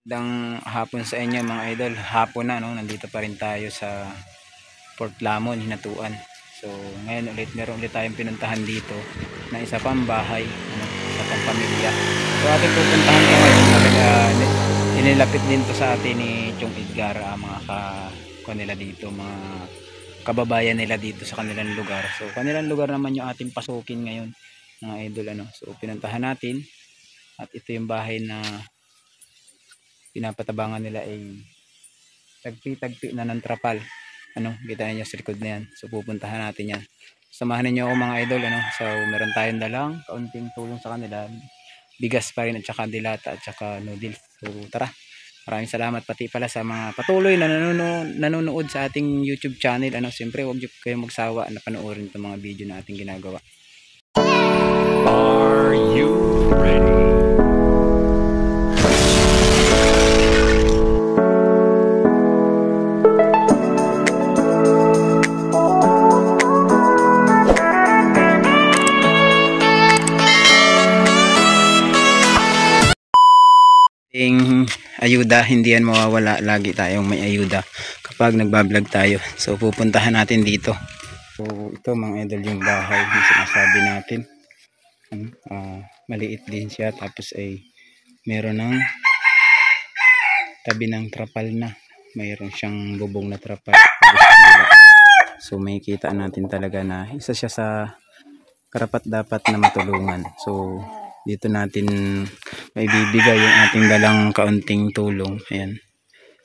Hapon sa inyo mga idol. Hapon na, no? Nandito pa rin tayo sa Port Lamon, Hinatuan. So ngayon ulit meron ulit tayong pinuntahan dito na isa pang bahay, ano, isa pang pamilya. So ating pupuntahan ko ngayon. Inilapit din to sa atin ni Chong Edgar, mga kanila dito, mga kababayan nila dito sa kanilang lugar. So kanilang lugar naman yung ating pasukin ngayon mga idol, ano. So pinuntahan natin at ito yung bahay na pinapatabangan nila ay tagpi-tagpi na ng trapal. Ano, kita niyo sa likod na yan. So pupuntahan natin yan. Samahan niyo ako mga idol, ano. So meron tayong dalang kaunting tulong sa kanila. Bigas pa rin at saka dilata at saka noodles. So tara. Maraming salamat pati pala sa mga patuloy na nanonood sa ating YouTube channel. Ano, siyempre huwag niyo kayong magsawa na panoorin itong mga video na ating ginagawa. Are you ready? Ayuda, hindi yan mawawala. Lagi tayong may ayuda kapag nagbablog tayo. So pupuntahan natin dito. So ito mga idol yung bahay yung sinasabi natin. Maliit din siya, tapos ay meron ng tabi ng trapal na. Mayroon siyang bubong na trapal. So may kita natin talaga na isa siya sa karapat dapat na matulungan. So dito natin maibibigay yung ating dalang kaunting tulong. Ayan,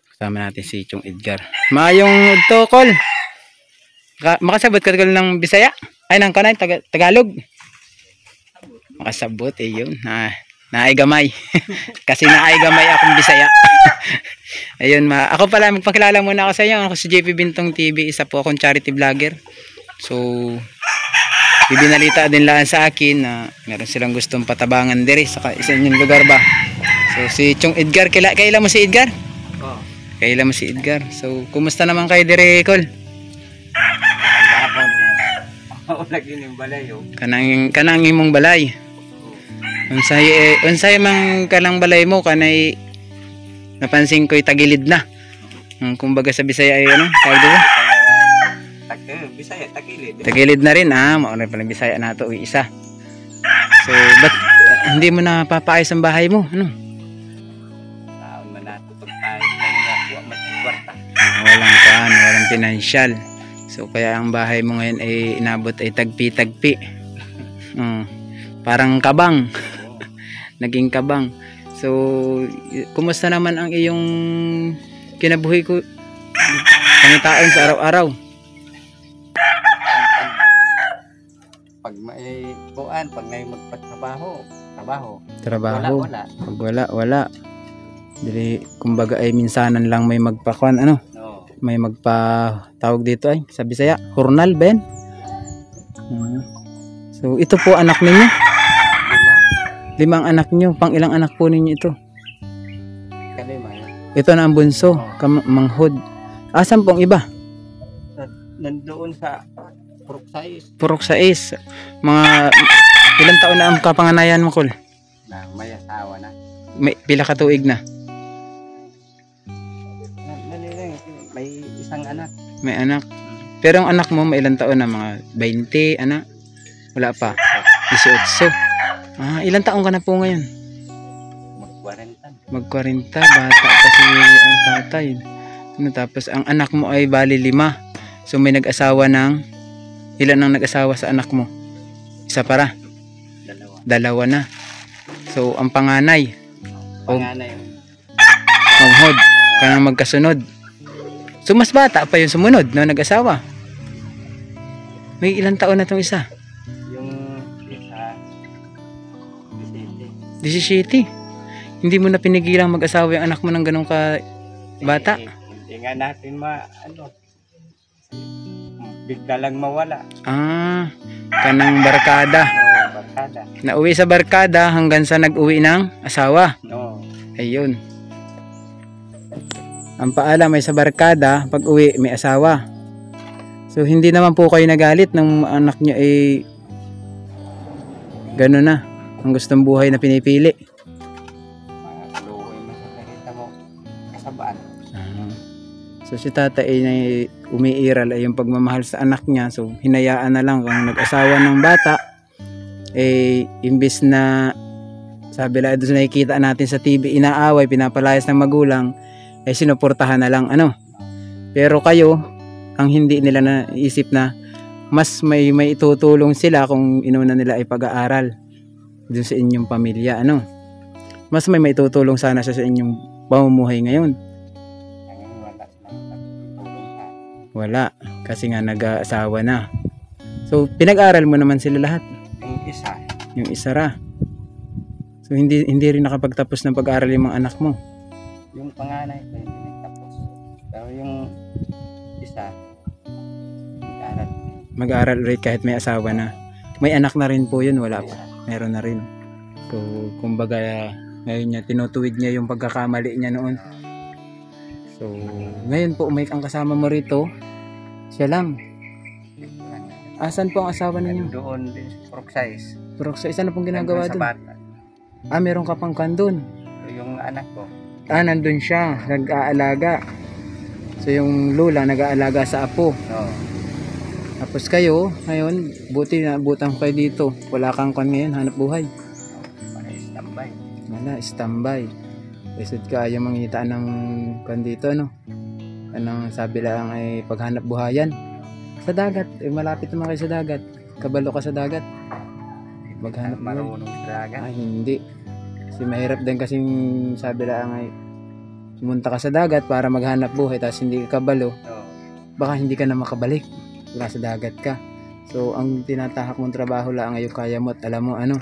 kasama natin si Chong Edgar. Maayong tokol, makasabot ka ng Bisaya ay ng kanay Tagalog. Makasabot yun naaigamay kasi naaigamay akong Bisaya. Ayun, ako pala magpakilala muna ako sa inyo. Ako si JP Bintong TV, isa po akong charity vlogger. So ibinalita din lang sa akin na meron silang gustong patabangan diri sa isa inyong lugar ba. So si Chong Edgar, kailan mo si Edgar? Oh. Kailan mo si Edgar? So kumusta naman kayo diri, Col? Lagi ning balay yo. Kanang imong balay. Unsay mang kalang balay mo kanay napansin ko'y tagilid na. Kumbaga sa Bisaya ay ano, tawag dito? Bisaya tagilid. Tagilid na rin, mauna pala Bisaya nato isa. So but hindi mo na papaayos ang bahay mo, ano? Taon man nato pag tayo nakuha man ang kwarta. Walang financial. So kaya ang bahay mo ngayon ay inabot ay tagpi-tagpi. Parang kabang. Naging kabang. So kumusta naman ang iyong kinabuhi ko? Pangitaon sa araw-araw? Pag may buwan, pag may magpatrabaho, wala. Pag wala. Dili kumbaga ay minsanan lang may magpakuan, ano? No. May magpa-tawag dito ay sa Bisaya, hurnal ba yan? So ito po anak ninyo? 5 anak nyo. Pang ilang anak po ninyo ito? Kalima. Ito na ang bunso, manghod. Asan pong iba? Nandoon sa Purok 6. Mga ilang taon na ang kapanganayan mo, Kol? Na may asawa na. May pila ka tuig na? May isang anak. May anak. Pero ang anak mo may ilang taon na? Mga 20, anak? Wala pa. 18. Ilang taon ka na po ngayon? Mag-40. Bata kasi ang tatay. Tapos ang anak mo ay bali 5. So may nag-asawa ng ilan ang nag-asawa sa anak mo? Isa para? Dalawa na. So ang panganay manghod ka na magkasunod. So mas bata pa yung sumunod na nag-asawa. May ilang taon na itong isa? Yung isa 17. Hindi mo na pinigilang mag-asawa yung anak mo ng ganun ka bata? Hindi nga natin bigla lang mawala. Kanang barkada. Barkada. Nauwi sa barkada hanggang sa nag-uwi ng asawa. No. Ayun. Ang paalam ay sa barkada, pag uwi may asawa. So hindi naman po kayo nagalit ng anak nyo ay gano'n na. Ang gustong buhay na pinipili. Luhoy masakit ang ko kasabaan. Ah. So si tatay ay umiiral ay yung pagmamahal sa anak niya. So hinayaan na lang kung nag-asawa ng bata, eh imbis na sabi lang doon nakikita natin sa TV, inaaway, pinapalayas ng magulang, ay sinuportahan na lang ano. Pero kayo, ang hindi nila naisip na mas may itutulong sila kung inuna nila ay pag-aaral doon sa inyong pamilya ano. Mas may maitutulong sana siya sa inyong pamumuhay ngayon. Ngayon wala silang nagtulong sa Wala, kasi nga nag-aasawa na. So pinag-aral mo naman sila lahat, yung isa. yung isa ra. So hindi rin nakapagtapos ng pag-aaral yung mga anak mo. Yung panganay ko hindi nagtapos. Pero yung isa, nag-aral. Mag-aaral ulit kahit may asawa na. May anak na rin po yun, wala pa. Meron na rin. So kumbaga ngayon niya, tinutuwid niya yung pagkakamali niya noon. So ngayon po, ang kasama mo rito, siya lang. Asan po ang asawa ninyo? Doon din sa Proxies. Pero sa isa na pong ginagawa Nandun sa doon. bata. Meron ka pang kandun. Yung anak ko, Nandun siya, nag-aalaga. So yung lula, nag-aalaga sa apo. no, Tapos kayo, ngayon, buti na butang kayo dito. Wala kang kan ngayon, hanap buhay. para standby. Wala, standby. Isod ka, ayaw mangita ng kan dito, no? Anong sabi lang ay paghanap buhayan. Sa dagat, malapit naman kayo sa dagat. Kabalo ka sa dagat. Maghanap buhay. Marunong sa dagat. Ay, hindi. Kasi mahirap din kasing sabi lang ay pumunta ka sa dagat para maghanap buhay tapos hindi ka kabalo, No, baka hindi ka na makabalik. Wala sa dagat ka. So, ang tinatahak mong trabaho lang ay yung kaya mo at alam mo ano.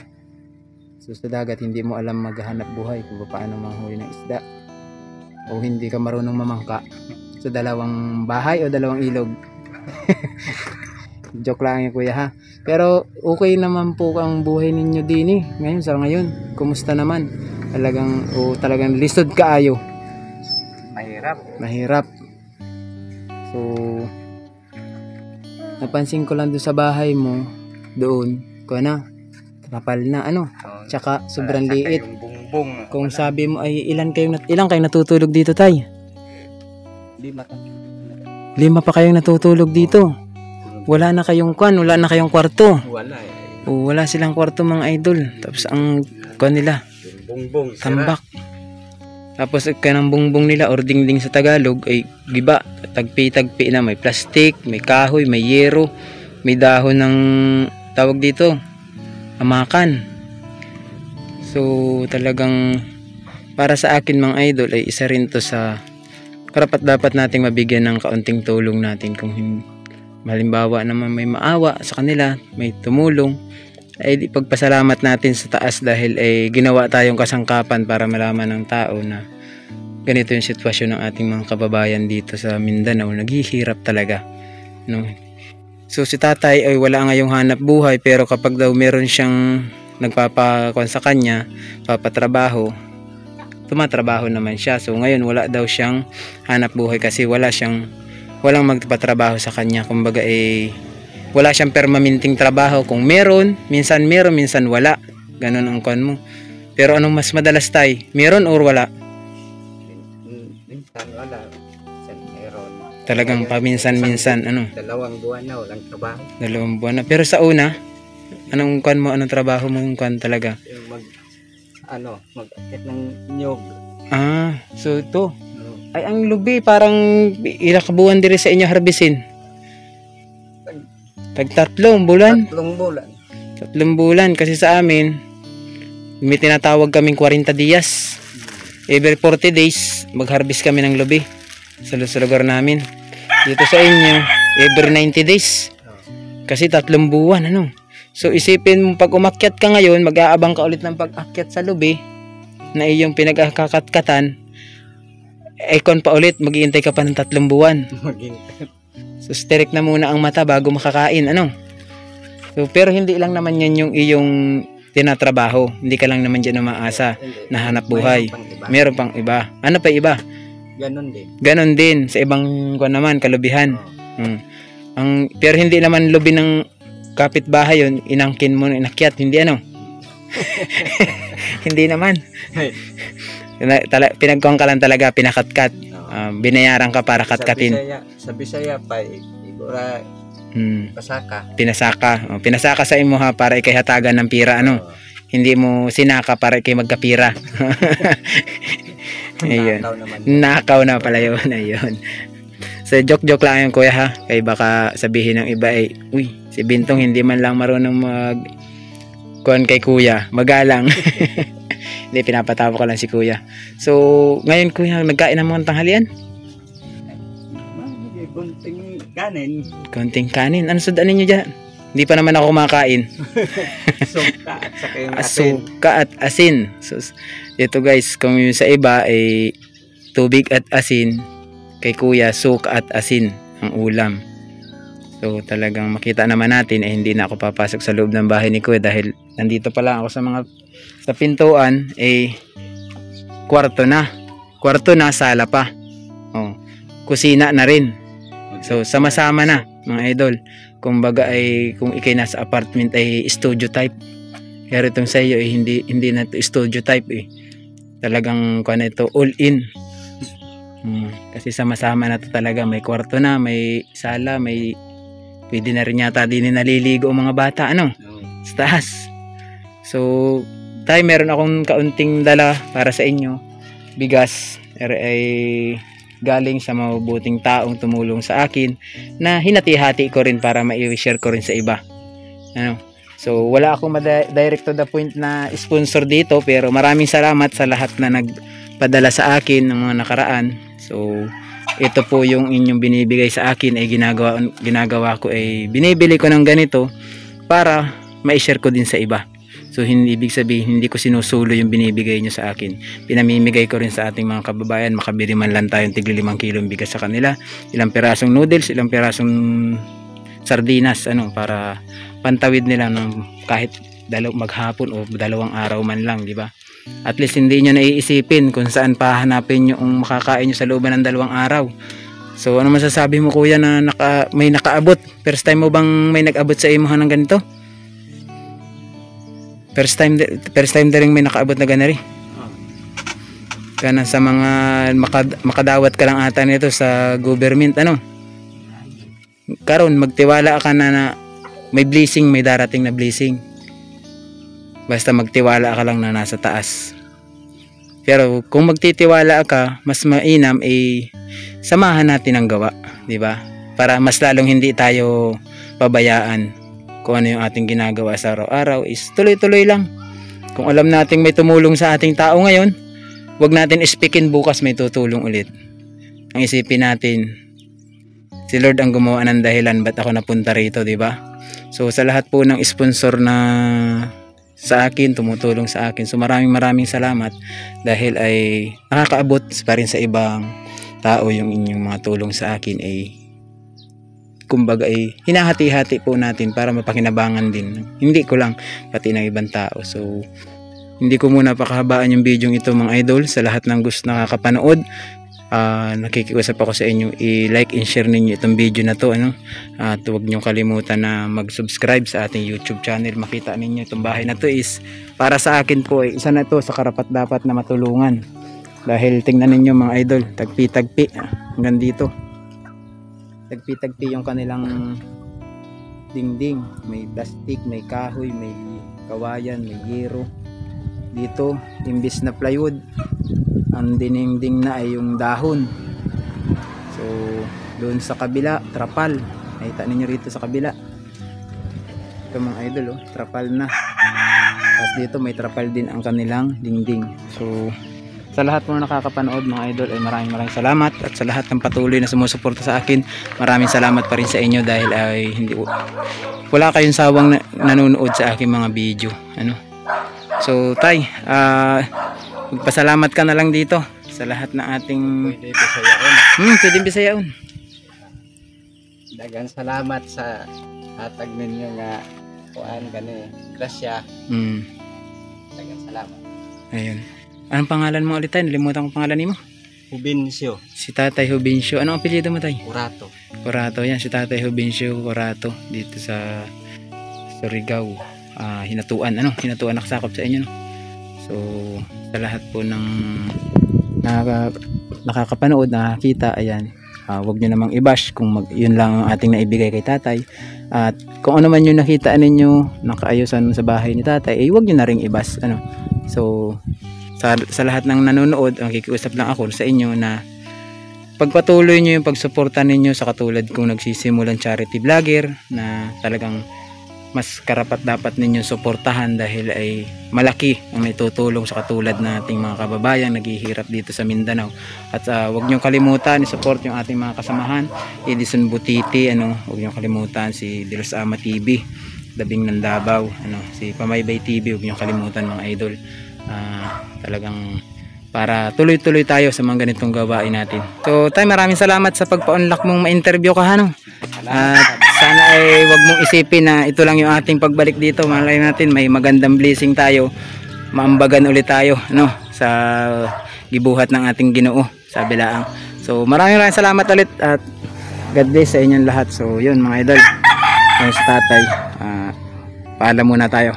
So, sa dagat, hindi mo alam maghanap buhay kung paano manghuli ng isda. O hindi ka marunong mamangka sa dalawang bahay o dalawang ilog. Joke lang yung kuya ha. Pero okay naman po ang buhay ninyo din eh. Ngayon sa ngayon, kumusta naman? Talagang lisod kaayo. mahirap. Mahirap. So napansin ko lang doon sa bahay mo, doon, kapal na ano. No, Tsaka sobrang saka liit. yung bungbong. Kung sabi mo ay ilan kayo natutulog dito, tay? Di mata. 5 pa kayong natutulog dito. Wala na kayong kwarto. Wala eh. O, wala silang kwarto mga idol. Tapos ang nila, Yung bungbong. sira. tambak. Tapos kanang bungbong nila or dingding sa Tagalog ay giba, tagpi-tagpi na, may plastic, may kahoy, may yero, may dahon ng tawag dito, amakan. So talagang para sa akin mga idol ay isa rin to sa karapat dapat nating mabigyan ng kaunting tulong natin. Kung halimbawa naman may maawa sa kanila, may tumulong, ay pagpasalamat natin sa taas dahil ay ginawa tayong kasangkapan para malaman ng tao na ganito yung sitwasyon ng ating mga kababayan dito sa Mindanao. Naghihirap talaga, no? So si tatay ay wala ngayong hanap buhay, pero kapag daw meron siyang nagpapakon sa kanya, papatrabaho, tumatrabaho naman siya. So ngayon wala daw siyang hanap buhay kasi walang magpatrabaho sa kanya. Kumbaga wala siyang permanenteng trabaho. Kung meron, minsan wala. Ganon ang kon mo. Pero anong mas madalas tay? Meron or wala? Minsan wala. Minsan meron. Talagang paminsan-minsan, ano? 2 buwan na walang trabaho. 2 buwan na. Pero sa una, anong kon mo? Anong trabaho mo kon talaga? Yung mag-akit ng nyog. So ito. No, Ay, ang lubi, parang ilang kabuwan diri sa inyo harbisin? Tag 3 bulan. 3 bulan. 3 bulan kasi sa amin may tinatawag kaming 40 dias. Every 40 days mag-harvest kami ng lubi sa lugar namin. Dito sa inyo every 90 days. Kasi 3 buwan ano. So isipin mo pag umakyat ka ngayon, mag-aabang ka ulit ng pag-akyat sa lubi na iyong pinagkakatkatan. Icon pa ulit, mag-iintay ka pa ng 3 buwan. So sterek na muna ang mata bago makakain, ano? So pero hindi lang naman yan yung iyong tinatrabaho. Hindi ka lang naman dyan umaasa na hanap buhay. Meron pang iba. Ano pa iba? Ganon din. Ganon din sa ibang naman, kalubihan. Pero hindi naman lubi ng kapitbahay yun, inangkin mo, inakyat, hindi ano? Hindi naman. Pinagkuhan ka lang talaga, pinakatkat. Binayaran ka para katkatin. Sa Bisaya pa, igura pasaka. Pinasaka. Pinasaka sa imo ha, para ikay hatagan ng pira, ano? Hindi mo sinaka para ikay magkapira. Ayun. Nakaw na pala yun. Ayun. So, joke lang yun, kuya, ha? Kaya baka sabihin ng iba ay, uy, si Bintong hindi man lang marunong kuhan kay kuya. Magalang. Hindi, pinapatawa ko lang si kuya. So, ngayon, kuya, nagkain ng mga tanghalian? Kunting kanin. Konting kanin. Ano sudanin nyo dyan? Hindi pa naman ako kumakain. Suka at saka yung asin. Suka at asin. So, ito guys, kung yung sa iba ay tubig at asin, kay kuya, suka at asin ang ulam. So talagang makita naman natin ay hindi na ako papasok sa loob ng bahay ni kuya dahil nandito pa lang ako sa pintuan ay kwarto na, sala pa. Oh, kusina na rin. So sama-sama na mga idol. Kumbaga ay kung ikay nasa apartment ay studio type. Pero itong sa iyo ay hindi na to studio type eh. Talagang kuan ito all in. Kasi sama-sama na to talaga, may kwarto na, may sala, may pwede na rin yata din naliligo ang mga bata, ano? Sa taas. So, tayo meron akong kaunting dala para sa inyo. Bigas ay galing sa mabubuting taong tumulong sa akin na hinati-hati ko rin para ma-share ko rin sa iba. Ano? So, wala akong direct to the point na sponsor dito, pero maraming salamat sa lahat na nagpadala sa akin ng mga nakaraan. So, ito po yung inyong binibigay sa akin ay ginagawa ko ay binibili ko ng ganito para ma-share ko din sa iba. So, hindi ibig sabihin hindi ko sinusulo yung binibigay nyo sa akin. Pinamimigay ko rin sa ating mga kababayan, makabili man lang tayong tigli 5 kilong bigas sa kanila, ilang pirasong noodles, ilang pirasong sardinas, ano, para pantawid nila ng kahit maghapon o 2 araw man lang, di ba? At least hindi nyo naiisipin kung saan pahanapin yung makakain nyo sa looban ng 2 araw. So ano masasabi mo kuya na may nakaabot? First time mo bang may nag-abot sa imuhan ng ganito? First time din may nakaabot na ganari? Kana sa mga makadawat ka lang ata nito sa government, ano? Karon magtiwala ka na may blessing, may darating na blessing. Basta magtiwala ka lang na nasa taas. Pero kung magtitiwala ka, mas mainam ay samahan natin ang gawa, di ba? Para mas lalong hindi tayo pabayaan kung ano yung ating ginagawa sa araw-araw is tuloy-tuloy lang. Kung alam nating may tumulong sa ating tao ngayon, wag natin ispikin bukas may tutulong ulit. Ang isipin natin, si Lord ang gumawa ng dahilan ba't ako napunta rito, di ba? So sa lahat po ng sponsor na sa akin, tumutulong sa akin, so maraming salamat dahil ay nakakaabot pa rin sa ibang tao yung inyong mga tulong sa akin ay kumbaga ay hinahati-hati po natin para mapakinabangan din, hindi ko lang pati ng ibang tao. So hindi ko muna pakahabaan yung video ito mga idol. Sa lahat ng gusto nakakapanood, nakikiusap ako sa inyo i-like and share ninyo itong video na to, ano? At huwag nyo kalimutan na mag-subscribe sa ating YouTube channel. Makita ninyo itong bahay na to is para sa akin po isa na to sa karapat dapat na matulungan dahil tingnan ninyo mga idol, tagpi-tagpi hanggang dito, tagpi-tagpi yung kanilang dingding, may plastic, may kahoy, may kawayan, may yero. Dito imbis na plywood, ang dinengding na ay yung dahon. So doon sa kabila trapal, nakita ninyo rito sa kabila ito mga idol, oh, trapal na. Tapos dito may trapal din ang kanilang dingding. So sa lahat mga nakakapanood mga idol ay maraming salamat, at sa lahat ng patuloy na sumusuporta sa akin, maraming salamat pa rin sa inyo dahil ay wala kayong sawang nanonood sa aking mga video, ano. So tay, magpasalamat ka na lang dito sa lahat ng ating pwedeng Bisayaon. Dagang salamat sa hatag ninyo nga kuan gani grasya. Dagang salamat. Ayun. Anong pangalan mo ulit tay? Nalimutan ko pangalan nimo. Hubincio. Si Tatay Hubincio. Anong apelyido mo tay? Curato. Curato, yan si Tatay Hubincio Curato dito sa Surigao. Hinatuan, ano? Hinatuan nakasakop sa inyo, no? So sa lahat po ng nakakapanood, nakakita, ayan, wag nyo namang i-bash kung yun lang ang ating naibigay kay tatay. At kung ano man yung nakita ninyo ng kaayusan sa bahay ni tatay, wag nyo na ring i-bash, ano. So sa lahat ng nanonood, ang kikiusap lang ako sa inyo na pagpatuloy nyo yung pagsuporta ninyo sa katulad kong nagsisimulan charity vlogger, na talagang mas karapat dapat ninyong suportahan dahil ay malaki ang naitutulong sa katulad nating mga kababayan naghihirap dito sa Mindanao. At wag niyo kalimutan i-support yung ating mga kasamahan, Edison Butiti, wag niyo kalimutan si Dilos Ama TV, Dabing ng Davao, si Pamaybay TV, wag niyo kalimutan mga idol. Talagang para tuloy-tuloy tayo sa mga ganitong gawain natin. So tayo, maraming salamat sa pagpa-unlock mong ma-interview ka, At sana ay wag mong isipin na ito lang yung ating pagbalik dito. Malay natin may magandang blessing tayo, maambagan ulit tayo, sa gibuhat ng ating Ginoo sa bilaang. So maraming salamat ulit at God bless sa inyong lahat. So yun mga idol, sa tatay, paalam muna tayo.